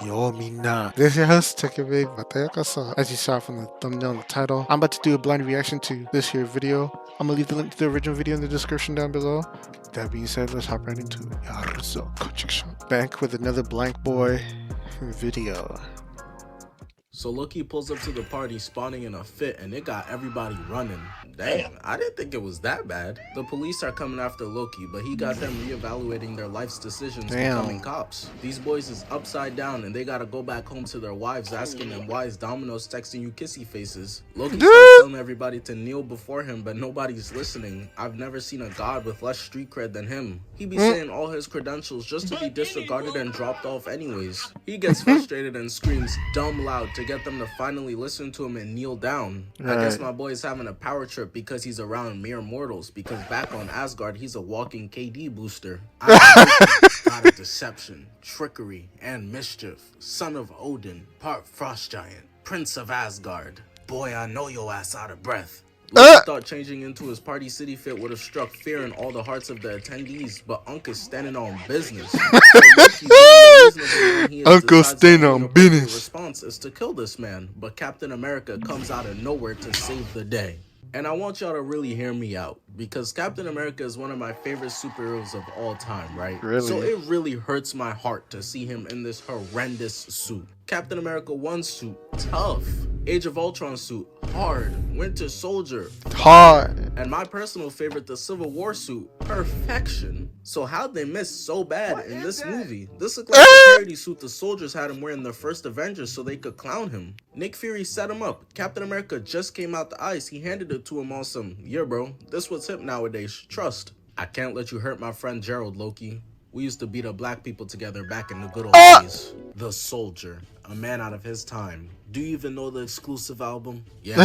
Yo, Mina. This is your host, Takebe Batayakasa. As you saw from the thumbnail and the title, I'm about to do a blind reaction to this here video. I'm gonna leave the link to the original video in the description down below. With that being said, let's hop right into it. Back with another BlankBoy video. So Loki pulls up to the party spawning in a fit and it got everybody running. Damn, I didn't think it was that bad. The police are coming after Loki, but he got them reevaluating their life's decisions becoming cops. These boys is upside down and they gotta go back home to their wives asking them why is Domino's texting you kissy faces. Loki starts telling everybody to kneel before him, but nobody's listening. I've never seen a god with less street cred than him. He be saying all his credentials just to be disregarded and dropped off anyways. He gets frustrated and screams dumb loud to get them to finally listen to him and kneel down. I guess my boy is having a power trip because he's around mere mortals, because back on Asgard he's a walking KD booster. God of deception, trickery, and mischief, son of Odin, part frost giant, prince of Asgard. Boy, I know your ass out of breath. Loki thought changing into his party city fit would have struck fear in all the hearts of the attendees, but Unc is standing on business. Uncle standing on business. The response is to kill this man, but Captain America comes out of nowhere to save the day. And I want y'all to really hear me out, because Captain America is one of my favorite superheroes of all time, right? Really? So it really hurts my heart to see him in this horrendous suit. Captain America 1 suit, tough. Age of Ultron suit, hard. Winter Soldier, hard. And my personal favorite, the Civil War suit, perfection. So how'd they miss so bad in this movie? This looked like the parody suit the soldiers had him wear in the first Avengers so they could clown him. Nick Fury set him up. Captain America just came out the ice. He handed it to him on some, yeah bro, this what's hip nowadays, trust. I can't let you hurt my friend Gerald, Loki. We used to beat up black people together back in the good old days. The Soldier, a man out of his time. Do you even know the exclusive album? Yeah,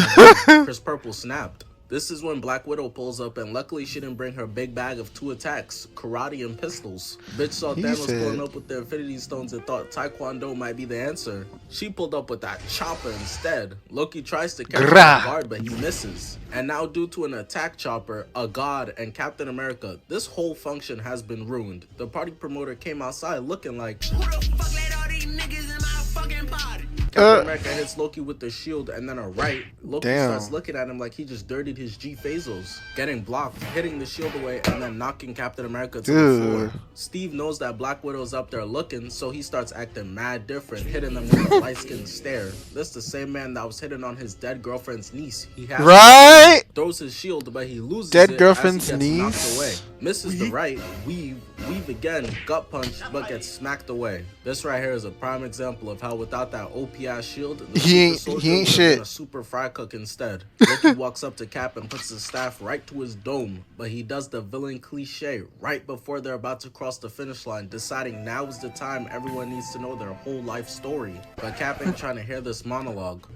Chris Purple snapped. This is when Black Widow pulls up, and luckily she didn't bring her big bag of 2 attacks, karate and pistols. Bitch saw Thanos pulling up with the Infinity Stones and thought Taekwondo might be the answer. She pulled up with that chopper instead. Loki tries to catch her off guard, but he misses. And now due to an attack chopper, a god, and Captain America, this whole function has been ruined. The party promoter came outside looking like, who the fuck let all these niggas in my fucking party? Captain America hits Loki with the shield and then a right. Loki starts looking at him like he just dirtied his G-Phasals. Getting blocked, hitting the shield away, and then knocking Captain America to the floor. Steve knows that Black Widow's up there looking, so he starts acting mad different, hitting them with a light-skinned stare. This the same man that was hitting on his dead girlfriend's niece. He has throws his shield, but he loses it girlfriend's as he gets knocked away. Misses the right, weave again, gut punch, but gets smacked away. This right here is a prime example of how without that OPI shield, he ain't shit. A super fry cook instead. Loki walks up to Cap and puts his staff right to his dome, but he does the villain cliche right before they're about to cross the finish line, deciding now is the time everyone needs to know their whole life story. But Cap ain't trying to hear this monologue.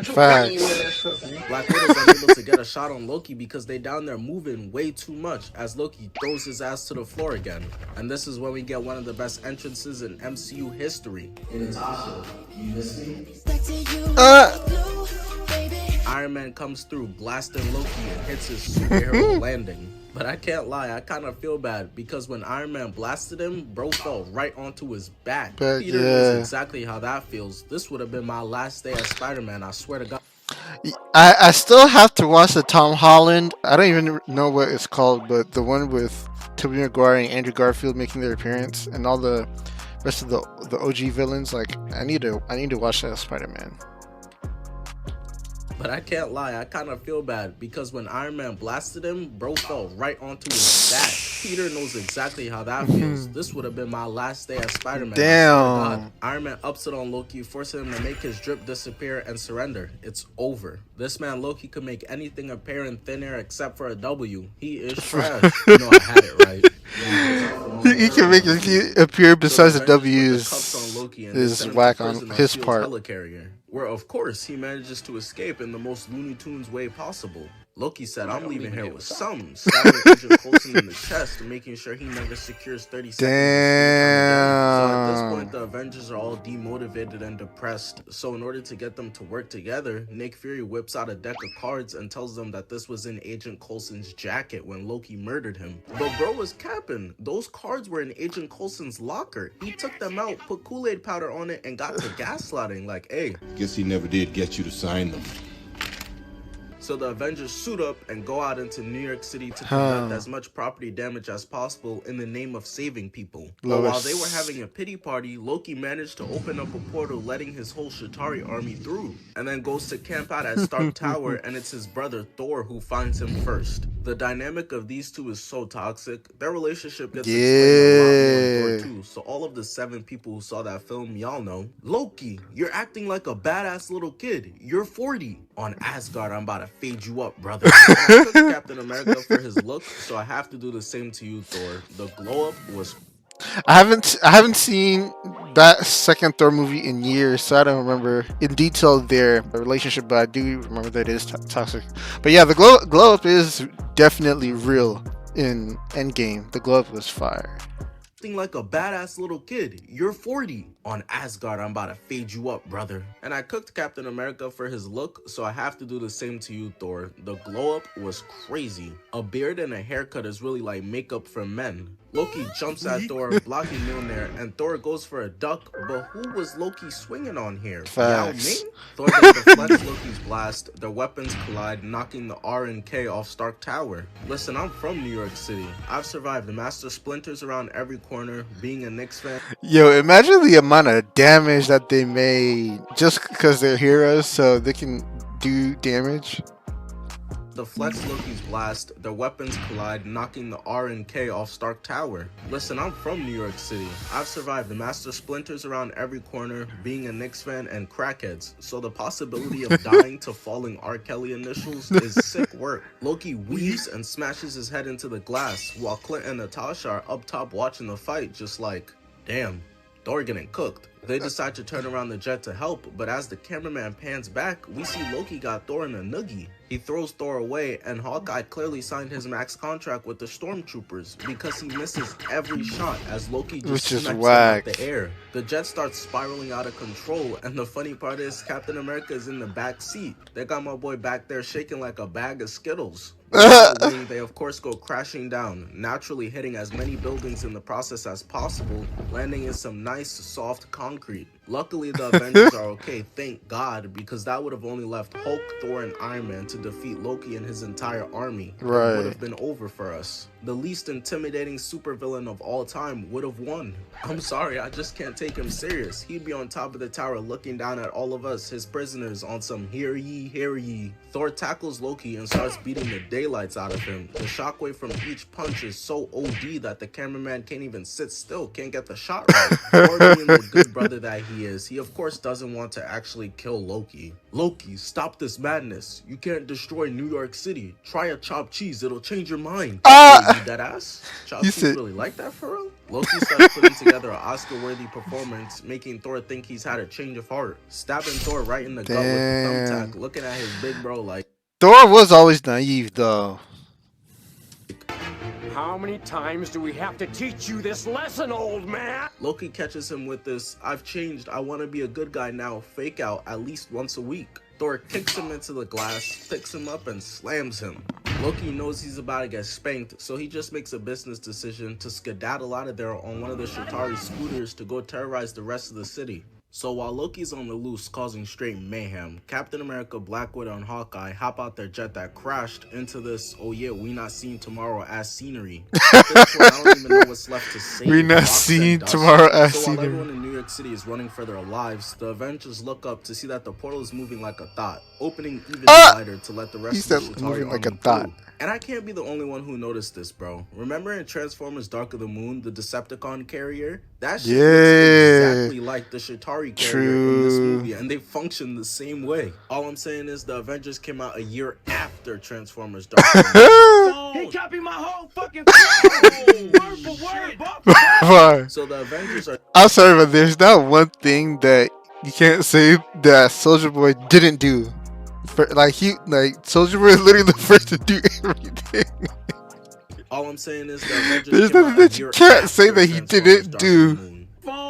Black Widow's unable to get a shot on Loki because they down there moving way too much as Loki throws his ass to the floor again. And this is when we get one of the best entrances in MCU history. Natasha, you miss me? Iron Man comes through blasting Loki and hits his superhero landing. But I can't lie, I kind of feel bad because when Iron Man blasted him, bro fell right onto his back. Peter knows exactly how that feels. This would have been my last day as Spider-Man, I swear to God. I still have to watch the Tom Holland. I don't even know what it's called, but the one with Tobey Maguire and Andrew Garfield making their appearance, and all the rest of the OG villains. Like I need to watch that Spider-Man. But I can't lie, I kind of feel bad because when Iron Man blasted him, bro fell right onto his back. Peter knows exactly how that feels. This would have been my last day as Spider-Man. Damn. Iron Man ups it on Loki, forcing him to make his drip disappear and surrender. It's over. This man Loki could make anything appear in thin air except for a W. He is trash. You know I had it right. He can make it appear besides the W's is whack on his part. Where of course he manages to escape in the most Looney Tunes way possible. Loki said, I'm leaving here with some, stabbing Agent Coulson in the chest, making sure he never secures 30 seconds of screen time again. So at this point, the Avengers are all demotivated and depressed. So in order to get them to work together, Nick Fury whips out a deck of cards and tells them that this was in Agent Coulson's jacket when Loki murdered him. But bro was capping. Those cards were in Agent Coulson's locker. He took them out, put Kool-Aid powder on it, and got to gaslighting like, hey. Guess he never did get you to sign them. So the Avengers suit up and go out into New York City to conduct as much property damage as possible in the name of saving people. But while they were having a pity party, Loki managed to open up a portal letting his whole Chitauri army through, and then goes to camp out at Stark Tower, and it's his brother Thor who finds him first. The dynamic of these two is so toxic. Their relationship gets explained a lot more in Thor 2, so all of the 7 people who saw that film, y'all know. Loki, you're acting like a badass little kid. You're 40. On Asgard, I'm about to fade you up, brother. And I took Captain America for his look, so I have to do the same to you, Thor. The glow up was... I haven't seen that second Thor movie in years, so I don't remember in detail their relationship, but I do remember that it is toxic. But yeah, the glow up is definitely real in Endgame. The glow up was fire. Like a badass little kid. You're 40. On Asgard, I'm about to fade you up, brother. And I cooked Captain America for his look, so I have to do the same to you, Thor. The glow up was crazy. A beard and a haircut is really like makeup for men. Loki jumps at Thor, blocking Mjolnir, and Thor goes for a duck, but who was Loki swinging on here? Yao Ming? Thor then deflects Loki's blast, their weapons collide, knocking the R and K off Stark Tower. Listen, I'm from New York City. I've survived the master splinters around every corner, being a Knicks fan. Yo, imagine the amount of damage that they made just because they're heroes, so they can do damage. Deflects Loki's blast, their weapons collide, knocking the R and K off Stark Tower. Listen, I'm from New York City. I've survived the master splinters around every corner, being a Knicks fan, and crackheads, so the possibility of dying to falling R. Kelly initials is sick work. Loki weaves and smashes his head into the glass, while Clint and Natasha are up top watching the fight, just like, damn, Thor getting cooked. They decide to turn around the jet to help, but as the cameraman pans back, we see Loki got Thor in a noogie. He throws Thor away, and Hawkeye clearly signed his max contract with the Stormtroopers because he misses every shot as Loki just smacks him out the air. The jet starts spiraling out of control, and the funny part is Captain America is in the back seat. They got my boy back there shaking like a bag of Skittles. They of course go crashing down, naturally hitting as many buildings in the process as possible, landing in some nice soft concrete. Luckily, the Avengers are okay, thank God, because that would have only left Hulk, Thor, and Iron Man to defeat Loki and his entire army. Right. It would have been over for us. The least intimidating supervillain of all time would have won. I'm sorry, I just can't take him serious. He'd be on top of the tower looking down at all of us, his prisoners, on some hear ye, hear ye. Thor tackles Loki and starts beating the daylights out of him. The shockwave from each punch is so OD that the cameraman can't even sit still, can't get the shot right. Thor being the good brother that he is, he of course doesn't want to actually kill Loki. Loki, stop this madness. You can't destroy New York City. Try a chopped cheese, it'll change your mind. You dead ass? Chopped cheese really like that for real? Loki starts putting together an Oscar-worthy performance, making Thor think he's had a change of heart. Stabbing Thor right in the gut with the thumbtack, looking at his big bro like... Thor was always naive though. How many times do we have to teach you this lesson, old man? Loki catches him with this, I've changed, I want to be a good guy now, fake out at least once a week. Thor kicks him into the glass, picks him up, and slams him. Loki knows he's about to get spanked, so he just makes a business decision to skedaddle out of there on one of the Chitauri scooters to go terrorize the rest of the city. So while Loki's on the loose causing straight mayhem, Captain America, Black Widow, and Hawkeye hop out their jet that crashed into this oh yeah, we not seen tomorrow as scenery. At this point, I don't even know what's left to say. We not seen tomorrow as scenery. So while everyone in New York City is running for their lives, the Avengers look up to see that the portal is moving like a thought, opening even wider to let the rest of the Chitauri like a thought. And I can't be the only one who noticed this, bro. Remember in Transformers Dark of the Moon, the Decepticon carrier? That shit looks exactly like the Chitauri carrier in this movie, and they function the same way. All I'm saying is the Avengers came out a year after Transformers Dark of the Moon. He copied my whole fucking word for word. So the Avengers are... I'm sorry, but there's not one thing that you can't say that Soulja Boy didn't do Soldier was literally the first to do everything. All I'm saying is the Avengers There's came nothing out a that you year can't say after that he Transformers didn't Dark of the do. Moon.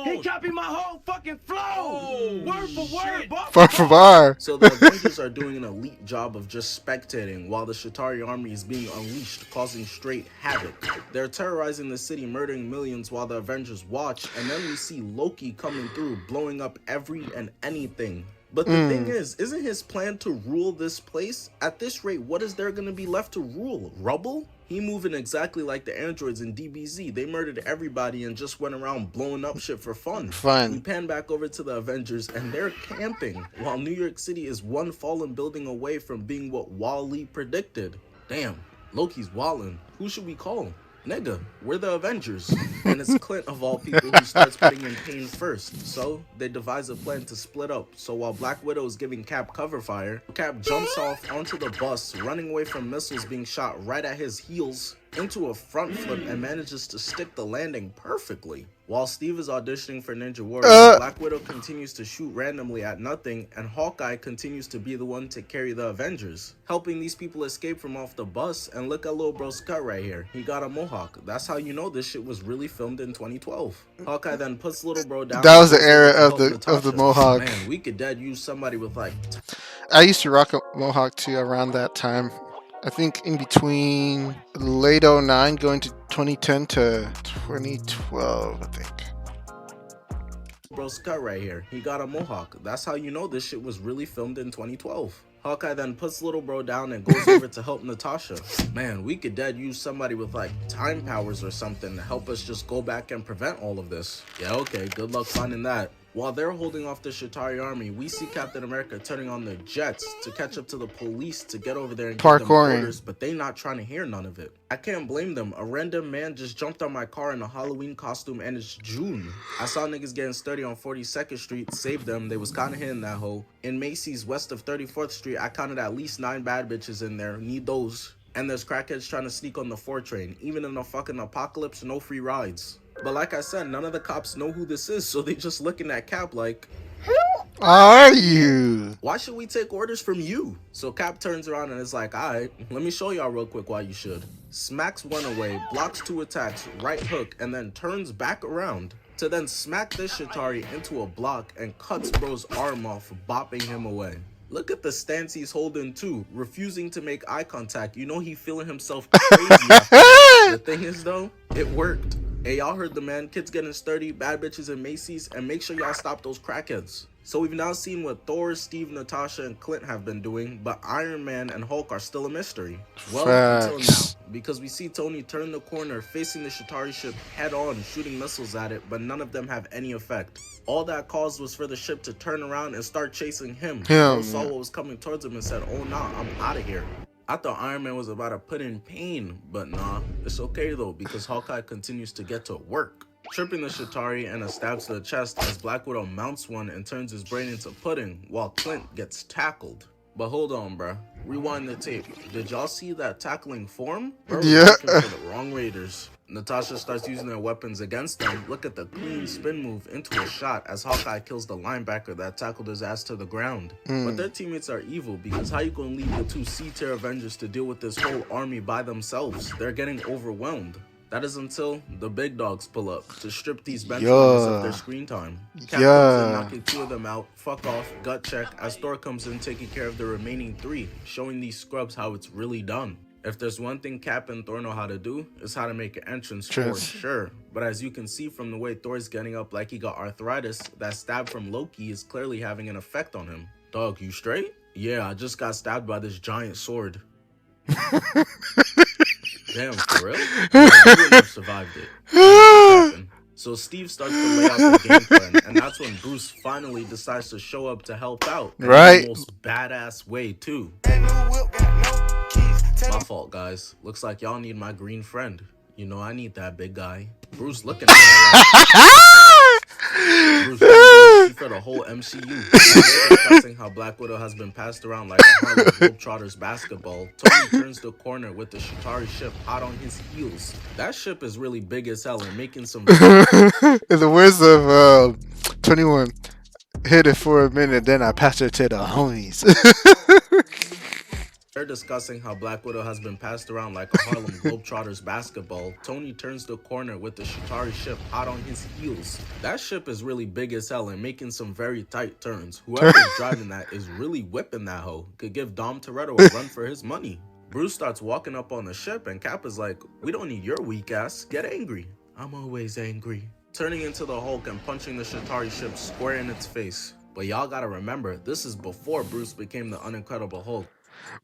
He copied my whole fucking flow. Word for word, bar Far from bar. So the Avengers are doing an elite job of just spectating while the Shatari army is being unleashed, causing straight havoc. They're terrorizing the city, murdering millions while the Avengers watch, and then we see Loki coming through, blowing up every and anything. But the thing is, isn't his plan to rule this place? At this rate, what is there gonna be left to rule? Rubble? He moving exactly like the androids in DBZ. They murdered everybody and just went around blowing up shit for fun. We pan back over to the Avengers and they're camping, while New York City is one fallen building away from being what Wall-E predicted. Damn, Loki's wallin'. Who should we call? Nigga, we're the Avengers. And it's Clint of all people who starts putting in pain first. So they devise a plan to split up. So while Black Widow is giving Cap cover fire, Cap jumps off onto the bus, running away from missiles being shot right at his heels, into a front flip and manages to stick the landing perfectly. While Steve is auditioning for Ninja Warrior, Black Widow continues to shoot randomly at nothing, and Hawkeye continues to be the one to carry the Avengers, helping these people escape from off the bus. And look at Lil Bro's cut right here. He got a mohawk. That's how you know this shit was really filmed in 2012. Hawkeye then puts Little Bro down. That was the era of the mohawk. Man, we could dead use somebody with like... I used to rock a mohawk too around that time. I think in between late 09 going to 2010 to 2012, I think. Bro's cut right here. He got a mohawk. That's how you know this shit was really filmed in 2012. Hawkeye then puts Little Bro down and goes over to help Natasha. Man, we could dead use somebody with like time powers or something to help us just go back and prevent all of this. Yeah, okay, good luck finding that. While they're holding off the Shatari army, we see Captain America turning on their jets to catch up to the police to get over there and give them orders, but they not trying to hear none of it. I can't blame them. A random man just jumped on my car in a Halloween costume and it's June. I saw niggas getting sturdy on 42nd Street, saved them, they was kinda hitting that hoe. In Macy's west of 34th Street, I counted at least 9 bad bitches in there, need those. And there's crackheads trying to sneak on the 4 train. Even in a fucking apocalypse, no free rides. But like I said, none of the cops know who this is, so they just looking at Cap like, who are you? Why should we take orders from you? So Cap turns around and is like, alright, let me show y'all real quick why you should. Smacks one away, blocks 2 attacks, right hook, and then turns back around to then smack this Shatari into a block and cuts bro's arm off, bopping him away. Look at the stance he's holding too, refusing to make eye contact. You know he feeling himself crazy after that. The thing is though, it worked. Hey, y'all heard the man, kids getting sturdy, bad bitches in Macy's, and make sure y'all stop those crackheads. So we've now seen what Thor, Steve, Natasha, and Clint have been doing, but Iron Man and Hulk are still a mystery. Well, until now, because we see Tony turn the corner, facing the Shatari ship head on, shooting missiles at it, but none of them have any effect. All that caused was for the ship to turn around and start chasing him. Bro saw what was coming towards him and said, oh nah, I'm out of here. I thought Iron Man was about to put in pain, but nah, it's okay though, because Hawkeye continues to get to work, tripping the Shatari and a stab to the chest as Black Widow mounts one and turns his brain into pudding while Clint gets tackled. But hold on, bruh. Rewind the tape. Did y'all see that tackling form? Bro was looking for the wrong Raiders. Natasha starts using their weapons against them. Look at the clean spin move into a shot as Hawkeye kills the linebacker that tackled his ass to the ground. But their teammates are evil, because how you gonna leave the 2 C-tier Avengers to deal with this whole army by themselves? They're getting overwhelmed. That is until the big dogs pull up to strip these bench members of their screen time. Cap comes in, knocking 2 of them out, fuck off, gut check, as Thor comes in taking care of the remaining 3, showing these scrubs how it's really done. If there's one thing Cap and Thor know how to do, it's how to make an entrance for sure. But as you can see from the way Thor's getting up like he got arthritis, that stab from Loki is clearly having an effect on him. Dog, you straight? Yeah, I just got stabbed by this giant sword. Damn, for real? Yeah, you wouldn't have survived it. So Steve starts to lay out the game plan, and that's when Bruce finally decides to show up to help out. In the most badass way, too. My fault, guys. Looks like y'all need my green friend. You know, I need that big guy. Bruce looking at me. Bruce for the whole MCU. They're discussing how Black Widow has been passed around like a Harlem Globetrotters basketball. Tony turns the corner with the Shatari ship hot on his heels. That ship is really big as hell and making some... In the words of 21, hit it for a minute, then I passed it to the homies. They're discussing how Black Widow has been passed around like a Harlem Globetrotters basketball. Tony turns the corner with the Shatari ship hot on his heels. That ship is really big as hell and making some very tight turns. Whoever's driving that is really whipping that hoe. Could give Dom Toretto a run for his money. Bruce starts walking up on the ship and Cap is like, we don't need your weak ass, get angry. I'm always angry. Turning into the Hulk and punching the Shatari ship square in its face. But y'all gotta remember, this is before Bruce became the Unincredible Hulk.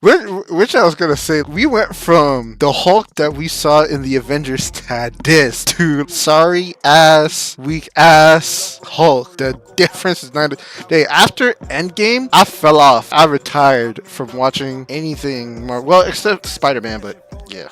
Which I was gonna say, we went from the Hulk that we saw in the Avengers had this to sorry ass, weak ass Hulk. The difference is night and day. After Endgame, I fell off. I retired from watching anything more. Well, except Spider-Man, but yeah.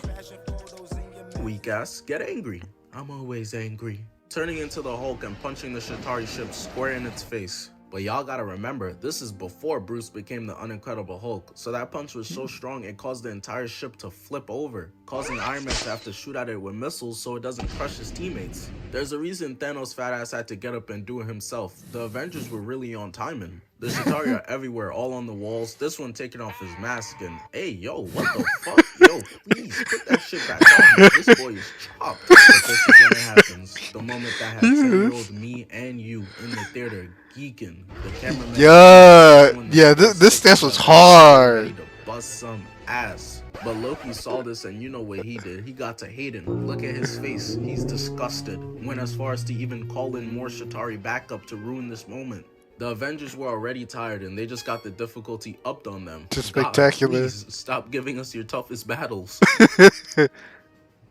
Weak ass, get angry. I'm always angry. Turning into the Hulk and punching the Shatari ship square in its face. But y'all gotta remember, this is before Bruce became the Unincredible Hulk, so that punch was so strong it caused the entire ship to flip over, causing Iron Man to have to shoot at it with missiles so it doesn't crush his teammates. There's a reason Thanos' fat ass had to get up and do it himself. The Avengers were really on timing. The Shatari are everywhere, all on the walls, this one taking off his mask and, hey yo, what the fuck? Yo, please, put that shit back on. This boy is chopped. But this is when it happens. The moment that had 10-year-old me and you in the theater geeking. The cameraman. Yeah, this stance was hard. Ready to bust some ass. But Loki saw this and you know what he did. He got to hating. Look at his face. He's disgusted. Went as far as to even call in more Shatari backup to ruin this moment. The Avengers were already tired and they just got the difficulty upped on them. Just spectacular. God, please stop giving us your toughest battles.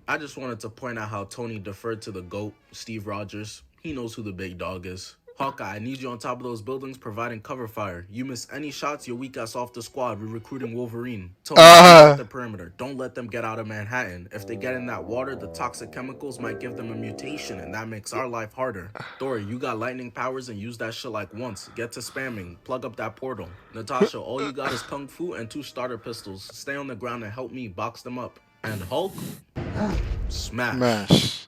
I just wanted to point out how Tony deferred to the GOAT, Steve Rogers. He knows who the big dog is. Hawkeye, I need you on top of those buildings providing cover fire. You miss any shots, you're weak ass off the squad. We're recruiting Wolverine. Tony, at the perimeter. Don't let them get out of Manhattan. If they get in that water, the toxic chemicals might give them a mutation, and that makes our life harder. Thor, you got lightning powers and use that shit like once. Get to spamming. Plug up that portal. Natasha, all you got is kung fu and 2 starter pistols. Stay on the ground and help me box them up. And Hulk, smash.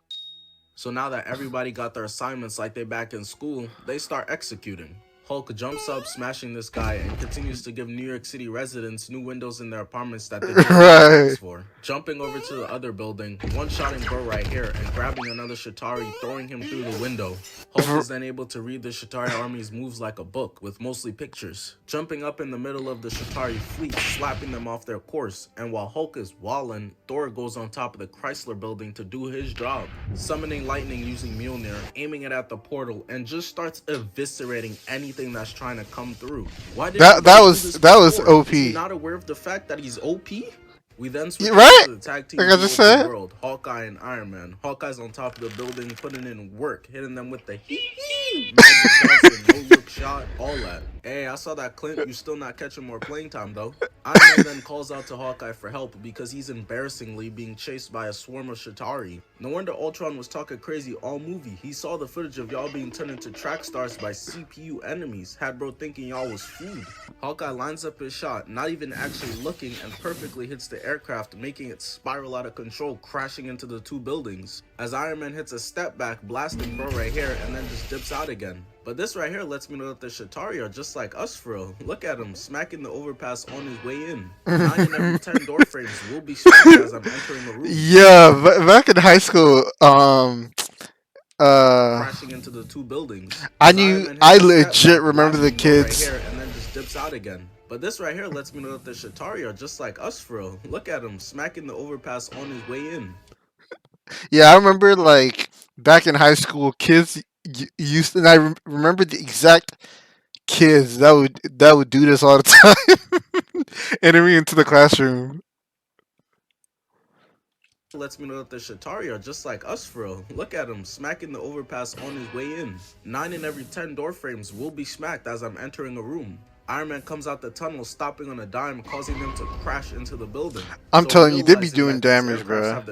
So now that everybody got their assignments like they back in school, they start executing. Hulk jumps up, smashing this guy, and continues to give New York City residents new windows in their apartments that they didn't ask for. Jumping over to the other building, one-shotting Bro right here, and grabbing another Shatari, throwing him through the window. Hulk is then able to read the Shatari army's moves like a book, with mostly pictures. Jumping up in the middle of the Shatari fleet, slapping them off their course, and while Hulk is wallin', Thor goes on top of the Chrysler building to do his job. Summoning lightning using Mjolnir, aiming it at the portal, and just starts eviscerating anything that's trying to come through. Why did that was OP. Is he not aware of the fact that he's OP? We then switch right? to the tag team Like I duo just of the said. world, Hawkeye and Iron Man. Hawkeye's on top of the building, putting in work, hitting them with the hee Magic Johnson, no look shot, all that. Hey, I saw that, Clint. You still not catching more playing time though. Iron Man then calls out to Hawkeye for help because he's embarrassingly being chased by a swarm of Shatari. No wonder Ultron was talking crazy all movie. He saw the footage of y'all being turned into track stars by CPU enemies, had bro thinking y'all was food. Hawkeye lines up his shot, not even actually looking, and perfectly hits the aircraft, making it spiral out of control, crashing into the 2 buildings. As Iron Man hits a step back, blasting bro right here, and then just dips out again. But this right here lets me know that the Shatari are just like us for real. Look at him, smacking the overpass on his way in. 9 in every 10 door frames will be smacked as I'm entering the room. Yeah, back in high school, crashing into the 2 buildings. I legit remember the kids. Right here, and then just dips out again. But this right here lets me know that the Shatari are just like us for real. Look at him, smacking the overpass on his way in. Yeah, I remember like back in high school, kids used to, and I remember the exact kids that would do this all the time, entering into the classroom. Lets me know that the Shatari are just like us for real. Look at him, smacking the overpass on his way in. 9 in every 10 door frames will be smacked as I'm entering a room. Iron Man comes out the tunnel, stopping on a dime, causing them to crash into the building. I'm telling you, they be doing damage, bro.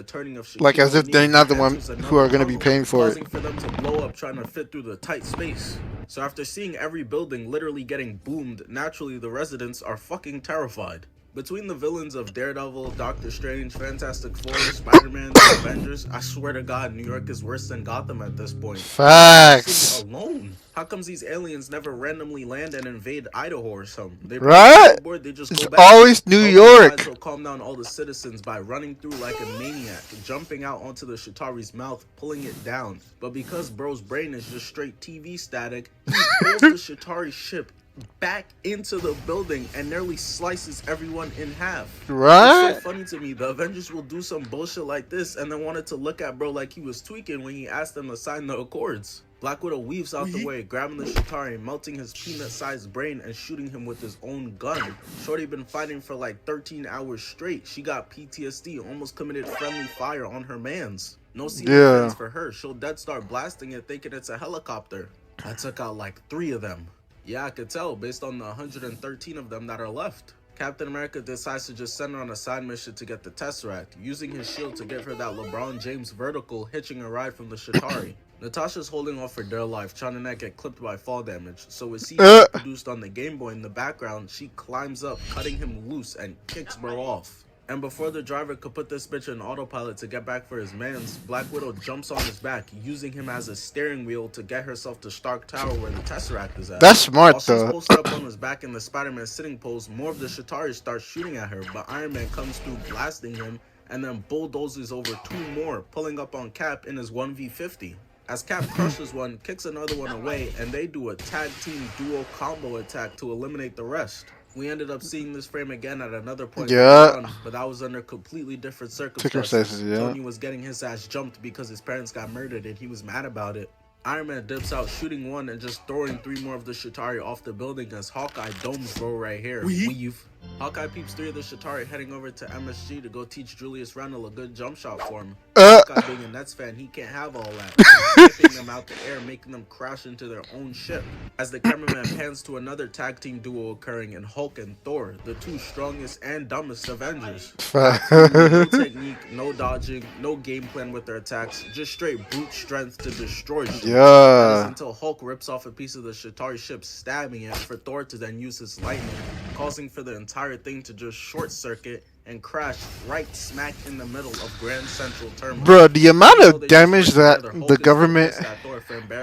Like as if they're not the one who are gonna be paying for it. Causing for them to blow up, trying to fit through the tight space. So after seeing every building literally getting boomed, naturally the residents are fucking terrified. Between the villains of Daredevil, Doctor Strange, Fantastic Four, Spider-Man, the Avengers, I swear to God, New York is worse than Gotham at this point. Facts. City alone. How comes these aliens never randomly land and invade Idaho or something? They bring Right? board, they just It's go back. always New Loki York. decides he'll calm down all the citizens by running through like a maniac, jumping out onto the Shatari's mouth, pulling it down. But because bro's brain is just straight TV static, he pulls the Shatari ship back into the building and nearly slices everyone in half. Right? It's so funny to me. The Avengers will do some bullshit like this and then wanted to look at bro like he was tweaking when he asked them to sign the Accords. Black Widow weaves out the way, grabbing the Shatari, melting his peanut-sized brain and shooting him with his own gun. Shorty been fighting for like 13 hours straight. She got PTSD, almost committed friendly fire on her mans. No defense for her. She'll dead start blasting it thinking it's a helicopter. I took out like 3 of them. Yeah, I could tell based on the 113 of them that are left. Captain America decides to just send her on a side mission to get the Tesseract, using his shield to give her that LeBron James vertical, hitching a ride from the Shatari. Natasha's holding off for dear life, trying to not get clipped by fall damage, so with CG produced on the Game Boy in the background, she climbs up, cutting him loose and kicks bro off. And before the driver could put this bitch in autopilot to get back for his mans, Black Widow jumps on his back, using him as a steering wheel to get herself to Stark Tower where the Tesseract is at. That's smart, While she's though. posted up on his back in the Spider-Man sitting pose, more of the Shatari start shooting at her, but Iron Man comes through blasting him and then bulldozes over 2 more, pulling up on Cap in his 1v50. As Cap crushes one, kicks another one away, and they do a tag team duo combo attack to eliminate the rest. We ended up seeing this frame again at another point in the run, but that was under completely different circumstances. Tony was getting his ass jumped because his parents got murdered and he was mad about it. Iron Man dips out, shooting one and just throwing 3 more of the Shatari off the building as Hawkeye domes bro right here. Weave. Hawkeye peeps 3 of the Shatari heading over to MSG to go teach Julius Randle a good jump shot for him. Hawkeye being a Nets fan, he can't have all that. Tipping them out the air, making them crash into their own ship. As the cameraman pans to another tag team duo occurring in Hulk and Thor, the 2 strongest and dumbest Avengers. No technique, no dodging, no game plan with their attacks, just straight brute strength to destroy shit. That is until Hulk rips off a piece of the Shatari ship, stabbing it, for Thor to then use his lightning, causing for the entire thing to just short circuit and crash right smack in the middle of Grand Central Terminal. Bro, the amount of damage that the government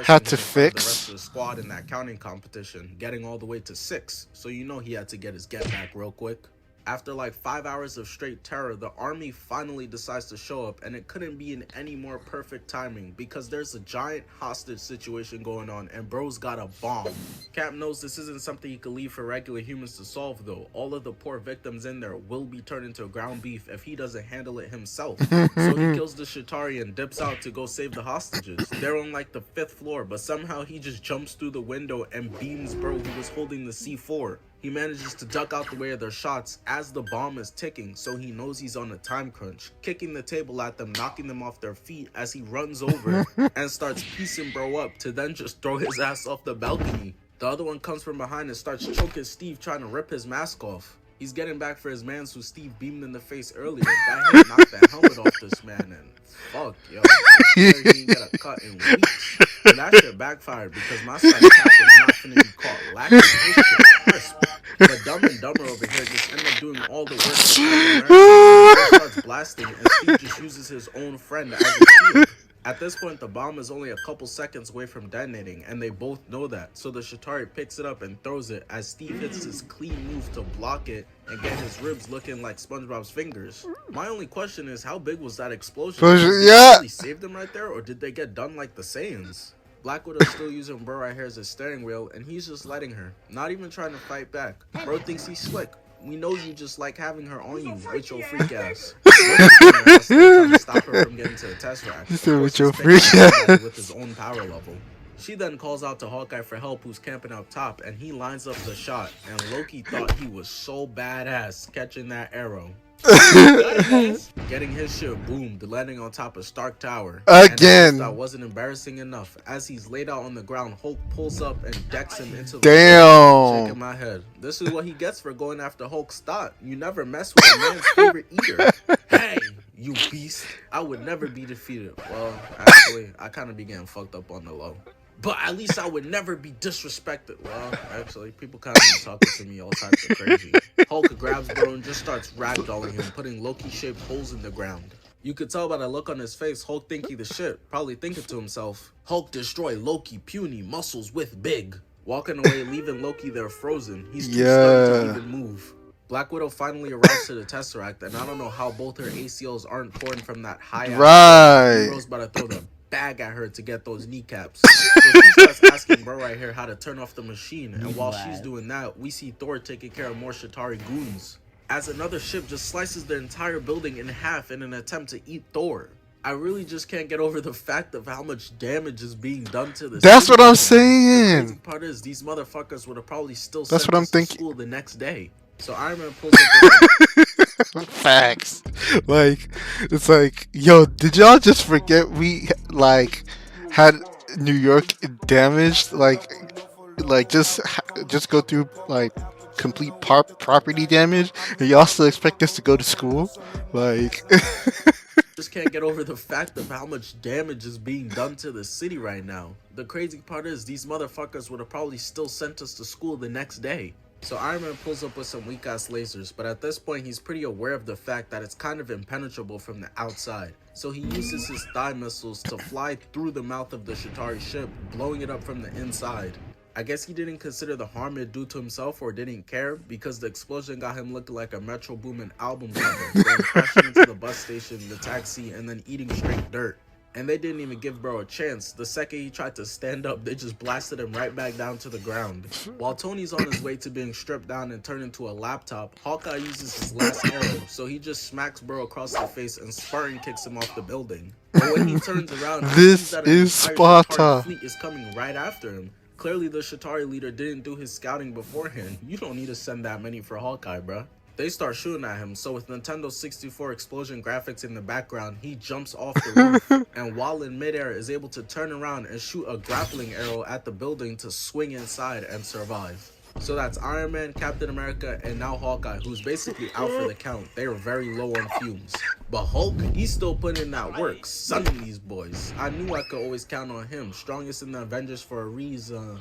had to fix. The rest of the squad in that counting competition, getting all the way to 6, so you know he had to get his get back real quick. After like 5 hours of straight terror, the army finally decides to show up, and it couldn't be in any more perfect timing because there's a giant hostage situation going on and bro's got a bomb. Cap knows this isn't something he could leave for regular humans to solve though. All of the poor victims in there will be turned into ground beef if he doesn't handle it himself. So he kills the Shatari and dips out to go save the hostages. They're on like the 5th floor, but somehow he just jumps through the window and beams bro who was holding the C4. He manages to duck out the way of their shots as the bomb is ticking, so he knows he's on a time crunch, kicking the table at them, knocking them off their feet as he runs over and starts piecing bro up to then just throw his ass off the balcony. The other one comes from behind and starts choking Steve, trying to rip his mask off. He's getting back for his mans who Steve beamed in the face earlier. That hit knocked that helmet off this man, and fuck, yo. He didn't get a cut in weeks. And that shit backfired because my son Cap was not finna be caught lacking his shit crisp. But Dumb and Dumber over here just end up doing all the work. He starts blasting, and Steve just uses his own friend as a shield. At this point, the bomb is only a couple seconds away from detonating, and they both know that. So the Shatari picks it up and throws it as Steve hits his clean move to block it and get his ribs looking like SpongeBob's fingers. My only question is, how big was that explosion? Did they really save them right there, or did they get done like the Saiyans? Black Widow's still using bro right here as a steering wheel, and he's just letting her, not even trying to fight back. Bro thinks he's slick. We know you just like having her on you with your freak ass. Trying to stop her from getting to the Tesseract. With your freak ass. With his own power level. She then calls out to Hawkeye for help, who's camping up top, and he lines up the shot. And Loki thought he was so badass catching that arrow. Getting his shit boomed, landing on top of Stark Tower. Again. And that wasn't embarrassing enough. As he's laid out on the ground, Hulk pulls up and decks him into the Damn. Shaking my head. This is what he gets for going after Hulk's thought. You never mess with a man's favorite eater. Hey, you beast. I would never be defeated. Well, actually, I kind of be getting fucked up on the low. But at least I would never be disrespected. Well, actually, people kind of be talking to me all types of crazy. Hulk grabs bro and just starts ragdolling him, putting Loki-shaped holes in the ground. You could tell by the look on his face, Hulk think he the shit, probably thinking to himself, Hulk destroy Loki, puny, muscles with big. Walking away, leaving Loki there frozen. He's too stunned to even move. Black Widow finally arrives to the Tesseract, and I don't know how both her ACLs aren't torn from that high-ass. Right. Bro's about to throw the bag at her to get those kneecaps. So she starts asking bro right here how to turn off the machine, and while she's doing that, we see Thor taking care of more Shatari goons, as another ship just slices the entire building in half in an attempt to eat Thor. I really just can't get over the fact of how much damage is being done to this. That's what I'm The crazy saying. part is these motherfuckers would have probably still That's sent what I'm us to thinking. school the next day. So Iron Man pulls up with Facts. Like, it's like, yo, did y'all just forget we like had New York damaged? Like just go through like complete property damage, and y'all still expect us to go to school? Like, just can't get over the fact of how much damage is being done to the city right now. The crazy part is these motherfuckers would have probably still sent us to school the next day. So Iron Man pulls up with some weak ass lasers, but at this point he's pretty aware of the fact that it's kind of impenetrable from the outside. So he uses his thigh missiles to fly through the mouth of the Shatari ship, blowing it up from the inside. I guess he didn't consider the harm it do to himself or didn't care, because the explosion got him looking like a Metro Boomin album cover, then crashing into the bus station, the taxi, and then eating straight dirt. And they didn't even give bro a chance. The second he tried to stand up, they just blasted him right back down to the ground. While Tony's on his way to being stripped down and turned into a laptop, Hawkeye uses his last arrow, so he just smacks bro across the face and Spartan kicks him off the building. But when he turns around, he this sees that an is entire Shatari Sparta. fleet is coming right after him. Clearly the Shatari leader didn't do his scouting beforehand. You don't need to send that many for Hawkeye, bruh. They start shooting at him, so with Nintendo 64 explosion graphics in the background, he jumps off the roof, and while in midair is able to turn around and shoot a grappling arrow at the building to swing inside and survive. So that's Iron Man, Captain America, and now Hawkeye, who's basically out for the count. They are very low on fumes. But Hulk, he's still putting in that work, sunning these boys. I knew I could always count on him, strongest in the Avengers for a reason.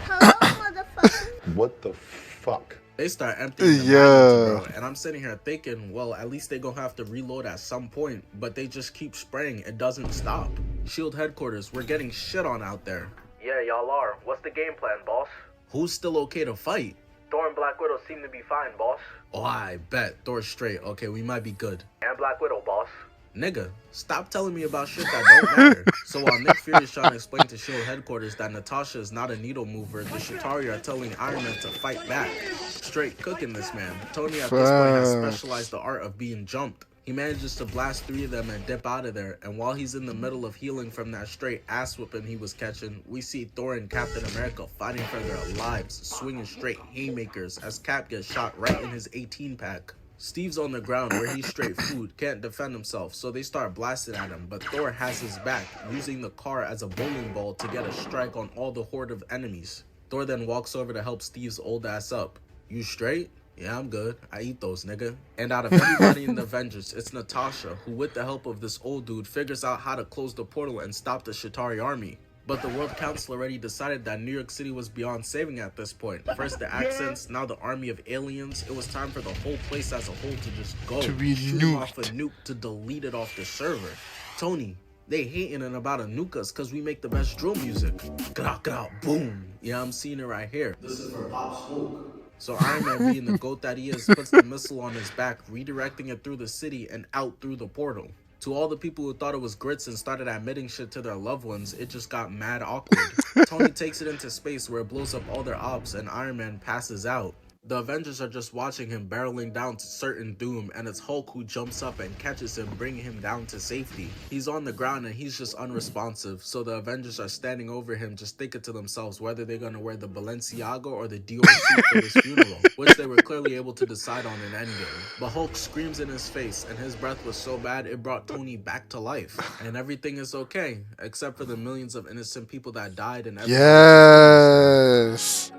Hello, motherfucker. What the fuck? They start emptying the Yeah. magnets, bro, and I'm sitting here thinking, well, at least they gonna have to reload at some point, but they just keep spraying. It doesn't stop. SHIELD headquarters, we're getting shit on out there. Yeah, y'all are. What's the game plan, boss? Who's still okay to fight? Thor and Black Widow seem to be fine, boss. Oh, I bet. Thor's straight. Okay, we might be good. And Black Widow, boss. Nigga, stop telling me about shit that don't matter. So while Nick Fury is trying to explain to SHIELD headquarters that Natasha is not a needle mover, the Shatari are telling Iron Man to fight back. Straight cooking this man. Tony at this point has specialized the art of being jumped. He manages to blast 3 of them and dip out of there, and while he's in the middle of healing from that straight ass whipping he was catching, we see Thor and Captain America fighting for their lives, swinging straight haymakers as Cap gets shot right in his 18-pack. Steve's on the ground where he's straight food, can't defend himself, so they start blasting at him, but Thor has his back, using the car as a bowling ball to get a strike on all the horde of enemies. Thor then walks over to help Steve's old ass up. You straight? Yeah, I'm good. I eat those, nigga. And out of everybody in the Avengers, it's Natasha, who with the help of this old dude figures out how to close the portal and stop the Shatari army. But the World Council already decided that New York City was beyond saving at this point. First the accents, now the army of aliens. It was time for the whole place as a whole to just go. To be Shooting off nuked. a nuke to delete it off the server. Tony, they hating and about to nuke us because we make the best drill music. Gra, boom. Yeah, I'm seeing it right here. This is for Pop Smoke. So Iron Man, being the goat that he is, puts the missile on his back, redirecting it through the city and out through the portal. To all the people who thought it was grits and started admitting shit to their loved ones, it just got mad awkward. Tony takes it into space where it blows up all their ops and Iron Man passes out. The Avengers are just watching him barreling down to certain doom, and it's Hulk who jumps up and catches him, bringing him down to safety. He's on the ground and he's just unresponsive, so the Avengers are standing over him just thinking to themselves whether they're gonna wear the Balenciaga or the Dior suit for his funeral, which they were clearly able to decide on in Endgame. But Hulk screams in his face, and his breath was so bad it brought Tony back to life. And everything is okay, except for the millions of innocent people that died and everything. Yes.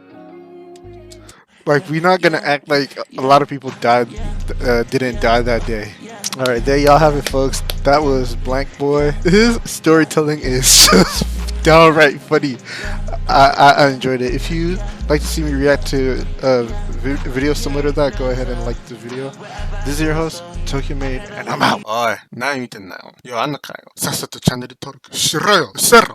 Like, we're not gonna act like a lot of people didn't die that day. All right, there y'all have it, folks. That was BlankBoy. His storytelling is just downright funny. I enjoyed it. If you like to see me react to a video similar to that, go ahead and like the video. This is your host, Tokyo Made, and I'm out. 어이, 나 이제 나요. 요 안 나가요. სას사또 채널登録しろよ. 세로.